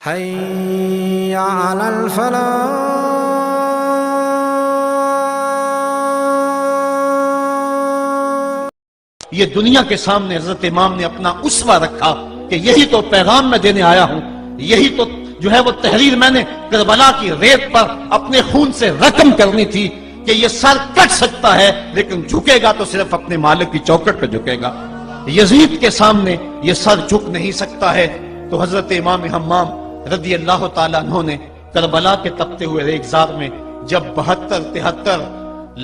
حي على الفلاح. یہ دنیا کے سامنے حضرت امام نے اپنا اسوہ رکھا کہ یہی تو پیغام میں دینے آیا ہوں، یہی تو جو ہے وہ تحریر میں نے کربلا کی ریت پر اپنے خون سے رقم کرنی تھی کہ یہ سر کٹ سکتا ہے لیکن جھکے گا تو صرف اپنے مالک کی چوکٹ پہ جھکے گا، یزید کے سامنے یہ سر جھک نہیں سکتا ہے۔ تو حضرت امام حمام رضی اللہ تعالیٰ عنہ نے کربلا کے تپتے ہوئے ریگزار میں جب 72-73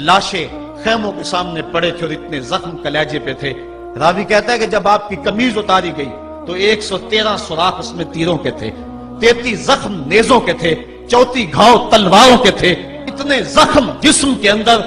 لاشیں خیموں کے سامنے پڑے تھے اور اتنے زخم کلیجے پہ تھے، راوی کہتا ہے کہ جب آپ کی قمیض اتاری گئی تو 113 سوراخ اس میں تیروں کے تھے، 33 زخم نیزوں کے تھے، 34 گھاؤ تلواروں کے تھے، اتنے زخم جسم کے اندر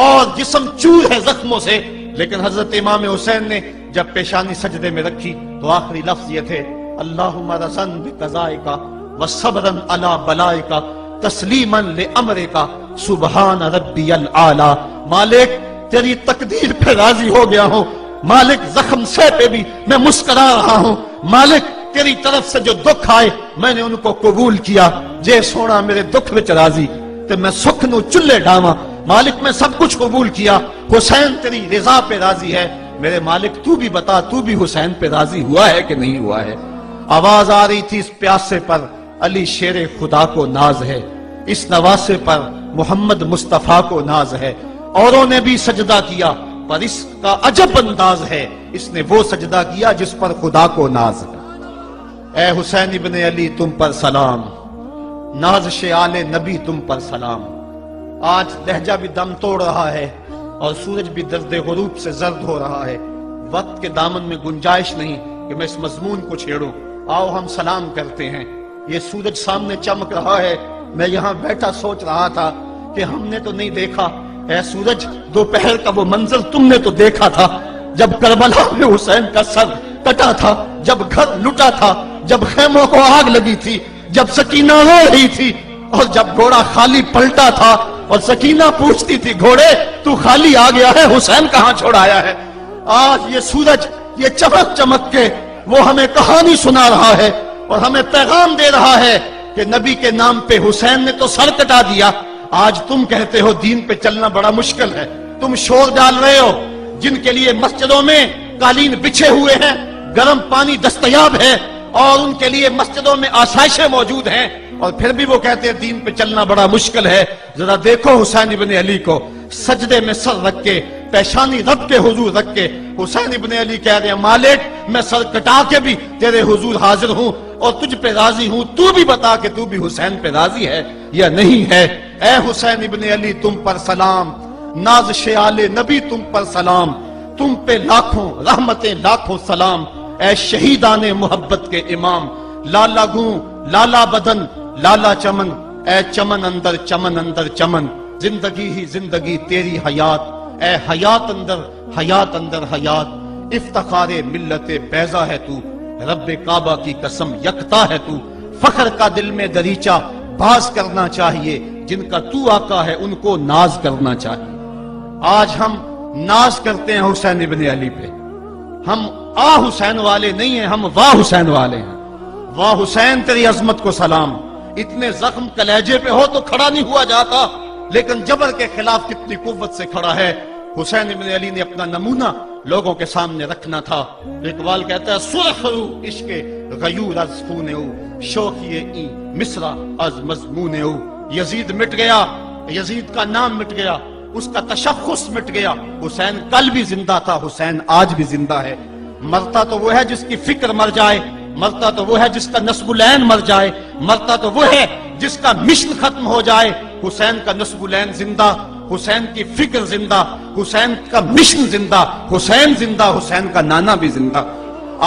اور جسم چور ہے زخموں سے۔ لیکن حضرت امام حسین نے جب پیشانی سجدے میں رکھی تو آخری لفظ یہ تھے، اللہم رسن بقضائکا وصبرن علی بلائکا تسلیما لامرکا سبحان ربی العالی۔ مالک تیری تقدیر پہ راضی ہو گیا ہوں، مالک زخم سے پہ بھی میں مسکرا رہا ہوں، مالک تیری طرف سے جو دکھ آئے میں نے ان کو قبول کیا، جے سونا میرے دکھ وچ راضی تے میں سکھ نو چلے ڈاواں، مالک میں سب کچھ قبول کیا، حسین تیری رضا پہ راضی ہے، میرے مالک تو بھی بتا تو بھی حسین پہ راضی ہوا ہے کہ نہیں ہوا ہے۔ آواز آ رہی تھی اس پیاسے پر علی شیر خدا کو ناز ہے، اس نواسے پر محمد مصطفیٰ کو ناز ہے، اوروں نے بھی سجدہ کیا پر اس کا عجب انداز ہے، اس نے وہ سجدہ کیا جس پر خدا کو ناز ہے۔ اے حسین ابن علی تم پر سلام، نازش آل نبی تم پر سلام۔ آج لہجہ بھی دم توڑ رہا ہے اور سورج بھی درد غروب سے زرد ہو رہا ہے، وقت کے دامن میں گنجائش نہیں کہ میں اس مضمون کو چھیڑوں، آؤ ہم سلام کرتے ہیں۔ یہ سورج سامنے چمک رہا ہے، میں یہاں بیٹھا سوچ رہا تھا کہ ہم نے تو نہیں دیکھا، اے سورج دوپہر کا وہ منظر تم نے تو دیکھا تھا جب کربلا میں حسین کا سر کٹا تھا، جب گھر لٹا تھا، جب خیموں کو آگ لگی تھی، جب سکینہ رو رہی تھی اور جب گھوڑا خالی پلٹا تھا اور سکینہ پوچھتی تھی گھوڑے تو خالی آ گیا ہے، حسین کہاں چھوڑ آیا ہے۔ آج یہ سورج یہ چمک چمک کے وہ ہمیں کہانی سنا رہا ہے اور ہمیں پیغام دے رہا ہے کہ نبی کے نام پہ حسین نے تو سر کٹا دیا، آج تم کہتے ہو دین پہ چلنا بڑا مشکل ہے، تم شور ڈال رہے ہو، جن کے لیے مسجدوں میں قالین بچھے ہوئے ہیں، گرم پانی دستیاب ہے اور ان کے لیے مسجدوں میں آسائشیں موجود ہیں، اور پھر بھی وہ کہتے ہیں دین پہ چلنا بڑا مشکل ہے۔ ذرا دیکھو حسین ابن علی کو سجدے میں سر رکھ کے، پیشانی رب کے حضور رکھ کے حسین ابن علی کہہ رہے ہیں مالک میں سر کٹا کے بھی تیرے حضور حاضر ہوں اور تجھ پہ راضی ہوں، تو بھی بتا کہ تو بھی حسین پہ راضی ہے یا نہیں ہے۔ اے حسین ابن علی تم پر سلام، نازش آل نبی تم پر سلام، تم پہ لاکھوں رحمتیں لاکھوں سلام، اے شہیدان محبت کے امام، لالا گوں لالا بدن لالا چمن، اے چمن اندر چمن اندر چمن، زندگی ہی زندگی تیری حیات، اے حیات اندر حیات اندر حیات، افتخار ملت بیضا ہے تو، رب کعبہ کی قسم یکتا ہے تو، فخر کا دل میں دریچہ باز کرنا چاہیے، جن کا تو آقا ہے ان کو ناز کرنا چاہیے۔ آج ہم ناز کرتے ہیں حسین ابن علی پہ، ہم آ حسین والے نہیں ہیں، ہم واہ حسین والے ہیں۔ واہ حسین تیری عظمت کو سلام، اتنے زخم کلیجے پہ ہو تو کھڑا نہیں ہوا جاتا، لیکن جبر کے خلاف کتنی قوت سے کھڑا ہے۔ حسین ابن علی نے اپنا نمونہ لوگوں کے سامنے رکھنا تھا۔ اقبال کہتا ہے سرخ رو عشق غیور از خون او، شوخی این مصرع از مضمون او۔ یزید مٹ گیا، یزید کا نام مٹ گیا، اس کا تشخص مٹ گیا، حسین کل بھی زندہ تھا، حسین آج بھی زندہ ہے۔ مرتا تو وہ ہے جس کی فکر مر جائے، مرتا تو وہ ہے جس کا نسب العین مر جائے، مرتا تو وہ ہے جس کا مشن ختم ہو جائے۔ حسین کا نسب العین زندہ، حسین کی فکر زندہ، حسین کا مشن زندہ، حسین زندہ، حسین کا نانا بھی زندہ۔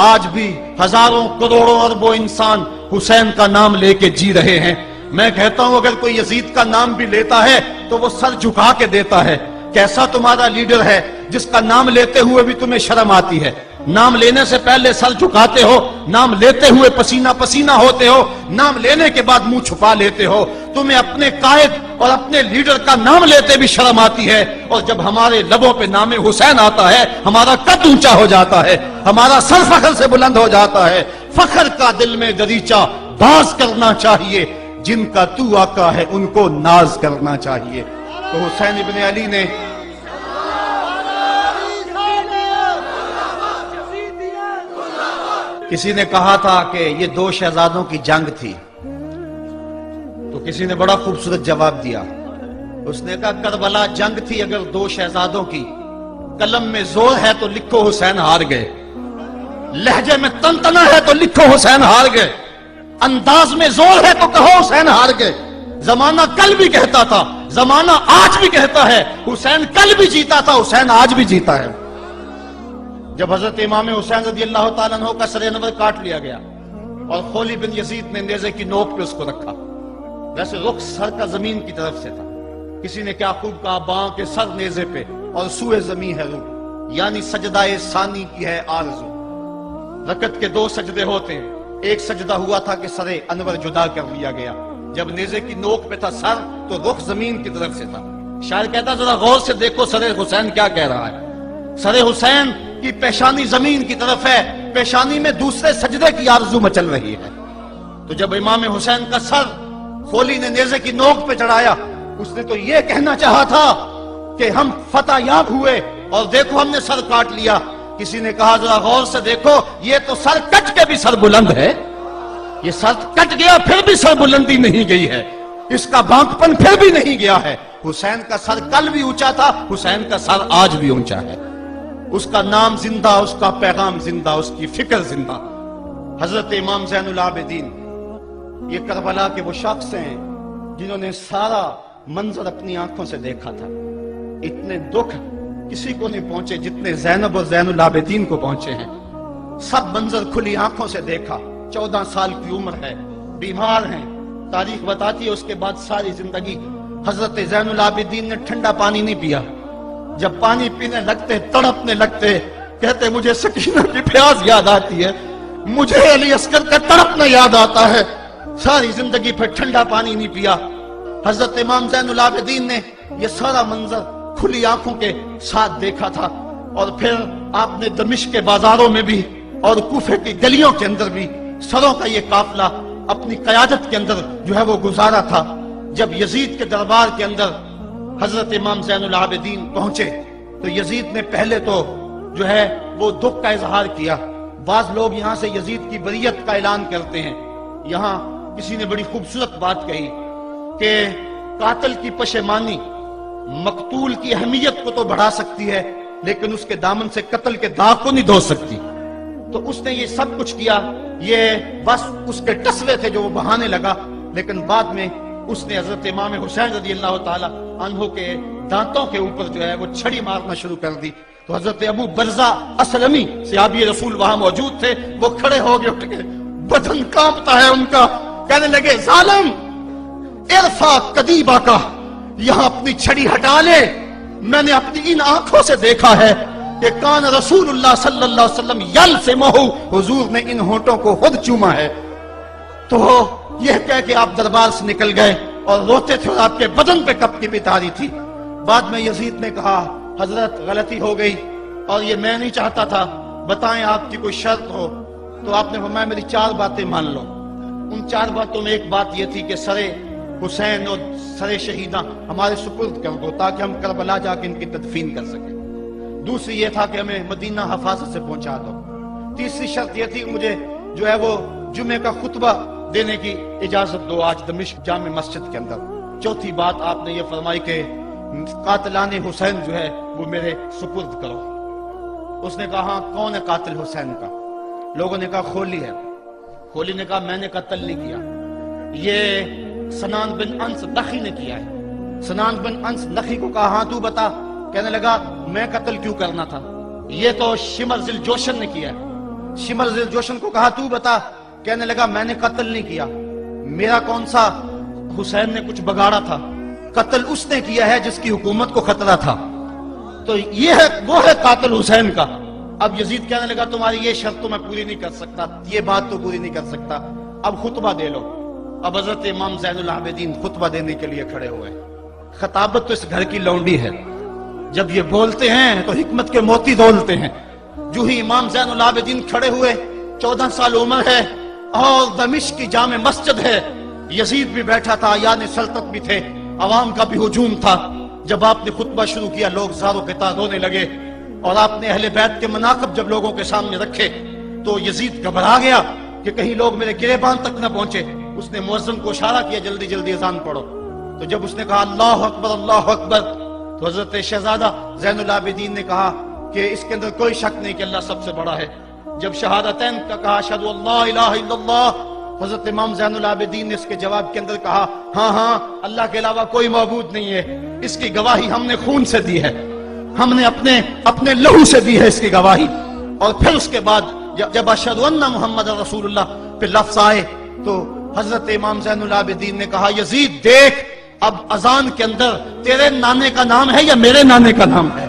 آج بھی ہزاروں کروڑوں اربوں انسان حسین کا نام لے کے جی رہے ہیں۔ میں کہتا ہوں اگر کوئی یزید کا نام بھی لیتا ہے تو وہ سر جھکا کے دیتا ہے۔ کیسا تمہارا لیڈر ہے جس کا نام لیتے ہوئے بھی تمہیں شرم آتی ہے؟ نام لینے سے پہلے سر جھکاتے ہو، نام لیتے ہوئے پسینہ پسینہ ہوتے ہو، نام لینے کے بعد منہ چھپا لیتے ہو۔ تمہیں اپنے قائد اور اپنے لیڈر کا نام لیتے بھی شرم آتی ہے، اور جب ہمارے لبوں پہ نام حسین آتا ہے ہمارا قد اونچا ہو جاتا ہے، ہمارا سر فخر سے بلند ہو جاتا ہے۔ فخر کا دل میں دریچہ باز کرنا چاہیے، جن کا تو آقا ہے ان کو ناز کرنا چاہیے۔ تو حسین ابن علی نے کسی نے کہا تھا کہ یہ دو شہزادوں کی جنگ تھی، تو کسی نے بڑا خوبصورت جواب دیا، اس نے کہا کربلا جنگ تھی اگر دو شہزادوں کی، قلم میں زور ہے تو لکھو حسین ہار گئے، لہجے میں تنتنا ہے تو لکھو حسین ہار گئے، انداز میں زور ہے تو کہو حسین ہار گئے۔ زمانہ کل بھی کہتا تھا، زمانہ آج بھی کہتا ہے، حسین کل بھی جیتا تھا، حسین آج بھی جیتا ہے۔ جب حضرت امام حسین رضی اللہ تعالیٰ عنہ کا سر انور کاٹ لیا گیا اور خولی بن یزید نے نیزے کی نوک پہ اس کو رکھا، ویسے رخ سر کا زمین کی طرف سے تھا، کسی نے کیا خوب کہا، باں کے سر نیزے پہ اور سوئے زمین ہے روح، یعنی سجدہ ثانی کی ہے آرزو۔ رکعت کے دو سجدے ہوتے ہیں، ایک سجدہ ہوا تھا کہ سر انور جدا کر لیا گیا، جب نیزے کی نوک پہ تھا سر تو رخ زمین کی طرف سے تھا۔ شاعر کہتا ذرا غور سے دیکھو سر حسین کیا کہہ رہا ہے، سر حسین کی پیشانی زمین کی طرف ہے، پیشانی میں دوسرے سجدے کی آرزو مچل رہی ہے۔ تو جب امام حسین کا سر خولی نے نیزے کی نوک پہ چڑھایا، اس نے تو یہ کہنا چاہا تھا کہ ہم فتح یاب ہوئے اور دیکھو ہم نے سر کاٹ لیا۔ کسی نے کہا ذرا غور سے دیکھو، یہ تو سر کٹ کے بھی سر بلند ہے، یہ سر کٹ گیا پھر بھی سر بلندی نہیں گئی ہے، اس کا بانکپن پھر بھی نہیں گیا ہے۔ حسین کا سر کل بھی اونچا تھا، حسین کا سر آج بھی اونچا ہے، اس کا نام زندہ، اس کا پیغام زندہ، اس کی فکر زندہ۔ حضرت امام زین العابدین یہ کربلا کے وہ شخص ہیں جنہوں نے سارا منظر اپنی آنکھوں سے دیکھا تھا۔ اتنے دکھ کسی کو نہیں پہنچے جتنے زینب اور زین العابدین کو پہنچے ہیں۔ سب منظر کھلی آنکھوں سے دیکھا، 14 سال کی عمر ہے، بیمار ہیں، تاریخ بتاتی ہے اس کے بعد ساری زندگی حضرت زین العابدین نے ٹھنڈا پانی نہیں پیا، جب پانی پینے لگتے تڑپنے لگتے، کہتے مجھے سکینہ کی پیاس یاد آتی ہے، مجھے علی اصغر کا تڑپنا یاد آتا ہے، ساری زندگی پھر ٹھنڈا پانی نہیں پیا۔ حضرت امام زین العابدین نے یہ سارا منظر کھلی آنکھوں کے ساتھ دیکھا تھا، اور پھر آپ نے دمشق کے بازاروں میں بھی اور کوفے کی گلیوں کے اندر بھی سروں کا یہ قافلہ اپنی قیادت کے اندر جو ہے وہ گزارا تھا۔ جب یزید کے دربار کے اندر حضرت امام زین العابدین پہنچے تو یزید نے پہلے تو جو ہے وہ دکھ کا اظہار کیا۔ بعض لوگ یہاں سے یزید کی بریت کا اعلان کرتے ہیں، یہاں کسی نے بڑی خوبصورت بات کہی کہ قاتل کی پشیمانی مقتول کی اہمیت کو تو بڑھا سکتی ہے لیکن اس کے دامن سے قتل کے داغ کو نہیں دھو سکتی۔ تو اس نے یہ سب کچھ کیا، یہ بس اس کے ٹسوے تھے جو وہ بہانے لگا، لیکن بعد میں اس نے حضرت امام حسین رضی اللہ تعالی عنہ کے دانتوں کے اوپر جو ہے وہ چھڑی مارنا شروع کر دی۔ تو حضرت ابو برزہ اسلمی صحابی رسول وہاں موجود تھے، وہ کھڑے ہو گئے، اٹھ گئے، بدن کانپتا ہے ان کا، کہنے لگے ظالم ارفع قدیبہ کا، یہاں اپنی چھڑی ہٹا لے، میں نے اپنی ان آنکھوں سے دیکھا ہے کہ کان رسول اللہ صلی اللہ علیہ وسلم یلسمہ، حضور نے ان ہونٹوں کو خود چوما ہے۔ تو یہ کہہ کہ آپ دربار سے نکل گئے اور روتے تھے اور آپ کے بدن پہ کپ کی پتاری تھی۔ بعد میں یزید نے کہا حضرت غلطی ہو گئی اور یہ میں نہیں چاہتا تھا، بتائیں آپ کی کوئی شرط ہو۔ تو آپ نے فرمایا میری 4 باتیں مان لو۔ ان 4 باتوں میں ایک بات یہ تھی کہ سر حسین اور سر شہیدہ ہمارے سپرد کر دو تاکہ ہم کربلا جا کے ان کی تدفین کر سکیں۔ دوسری یہ تھا کہ ہمیں مدینہ حفاظت سے پہنچا دو۔ تیسری شرط یہ تھی کہ مجھے جو ہے وہ جمعے کا خطبہ دینے کی اجازت دو آج دمشق جامع مسجد کے اندر۔ چوتھی بات آپ نے یہ فرمائی کہ قاتلان حسین جو ہے وہ میرے سپرد کرو۔ اس نے کہا ہاں کون ہے قاتل حسین کا؟ لوگوں نے کہا خولی ہے۔ خولی نے کہا میں نے قتل نہیں کیا، یہ سنان بن انس نخی نے کیا ہے۔ سنان بن انس نخی کو کہا ہاں تو بتا، کہنے لگا میں قتل کیوں کرنا تھا، یہ تو شمر ذل جوشن نے کیا ہے۔ شمر ذل جوشن کو کہا تو بتا، کہنے لگا میں نے قتل نہیں کیا، میرا کون سا حسین نے کچھ بگاڑا تھا، قتل اس نے کیا ہے جس کی حکومت کو خطرہ تھا۔ تو یہ ہے وہ ہے قاتل حسین کا۔ اب یزید کہنے لگا تمہاری یہ شرط تو میں پوری نہیں کر سکتا، یہ بات تو پوری نہیں کر سکتا، اب خطبہ دے لو۔ اب حضرت امام زین العابدین خطبہ دینے کے لیے کھڑے ہوئے۔ خطابت تو اس گھر کی لونڈی ہے، جب یہ بولتے ہیں تو حکمت کے موتی دولتے ہیں۔ جو ہی امام زین العابدین کھڑے ہوئے، 14 سال عمر ہے اور دمشق کی جامع مسجد ہے، یزید بھی بیٹھا تھا، یعنی سلطنت بھی تھے، عوام کا بھی ہجوم تھا۔ جب آپ نے خطبہ شروع کیا لوگ زاروں کے تار رونے لگے، اور آپ نے اہل بیت کے مناقب جب لوگوں کے سامنے رکھے تو یزید گھبرا گیا کہ کہیں لوگ میرے گریبان تک نہ پہنچے۔ اس نے مؤذن کو اشارہ کیا جلدی جلدی اذان پڑھو، تو جب اس نے کہا اللہ اکبر اللہ اکبر، تو حضرت شہزادہ زین العابدین نے کہا کہ اس کے اندر کوئی شک نہیں کہ اللہ سب سے بڑا ہے۔ جب شہادتین کا کہا اشہد ان لا الہ الا اللہ، حضرت امام زین العابدین نے اس کے جواب کے اندر کہا ہاں ہاں اللہ کے علاوہ کوئی معبود نہیں ہے، اس کی گواہی ہم نے خون سے دی ہے، ہم نے اپنے لہو سے دی ہے اس کی گواہی۔ اور پھر اس کے بعد جب اشہد ان محمد رسول اللہ پہ لفظ آئے تو حضرت امام زین العابدین نے کہا یزید دیکھ اب اذان کے اندر تیرے نانے کا نام ہے یا میرے نانے کا نام ہے؟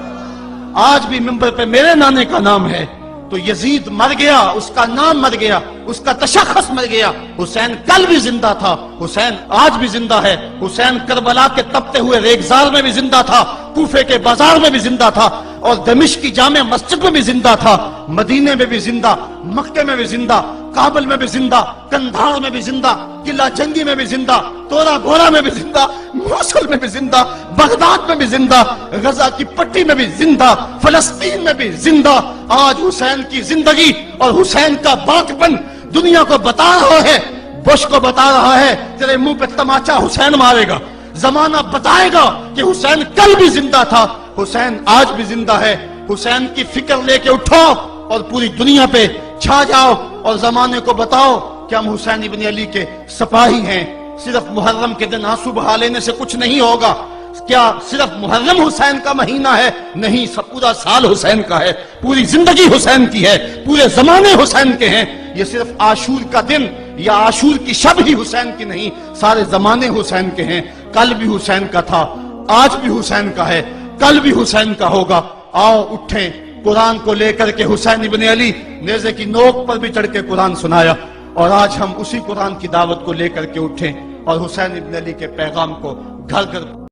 آج بھی منبر پہ میرے نانے کا نام ہے۔ تو یزید مر گیا، اس کا نام مر گیا، اس کا تشخص مر گیا۔ حسین کل بھی زندہ تھا، حسین آج بھی زندہ ہے، حسین کربلا کے تپتے ہوئے ریگزار میں بھی زندہ تھا، کوفے کے بازار میں بھی زندہ تھا، اور دمشق کی جامع مسجد میں بھی زندہ تھا، مدینے میں بھی زندہ، مکے میں بھی زندہ، کابل میں بھی زندہ، کندھار میں بھی زندہ، قلعہ جنگی میں بھی زندہ، تورا گھوڑا میں بھی زندہ، موصل میں بھی زندہ، بغداد میں بھی زندہ، غزہ کی پٹی میں بھی زندہ، فلسطین میں بھی زندہ۔ آج حسین کی زندگی اور حسین کا باقپن دنیا کو بتا رہا ہے، بش کو بتا رہا ہے تیرے منہ پہ تماچا حسین مارے گا۔ زمانہ بتائے گا کہ حسین کل بھی زندہ تھا، حسین آج بھی زندہ ہے۔ حسین کی فکر لے کے اٹھو اور پوری دنیا پہ چھا جاؤ اور زمانے کو بتاؤ کہ ہم حسین ابن علی کے سپاہی ہیں۔ صرف محرم کے دن آنسو بہا لینے سے کچھ نہیں ہوگا۔ کیا صرف محرم حسین کا مہینہ ہے؟ نہیں، سب پورا سال حسین کا ہے، پوری زندگی حسین کی ہے، پورے زمانے حسین کے ہیں۔ یہ صرف عاشور کا دن یا عاشور کی شب ہی حسین کی نہیں، سارے زمانے حسین کے ہیں۔ کل بھی حسین کا تھا، آج بھی حسین کا ہے، کل بھی حسین کا ہوگا۔ آؤ اٹھیں، قرآن کو لے کر کے حسین ابن علی نیزے کی نوک پر بھی چڑھ کے قرآن سنایا، اور آج ہم اسی قرآن کی دعوت کو لے کر کے اٹھیں اور حسین ابن علی کے پیغام کو گھر گھر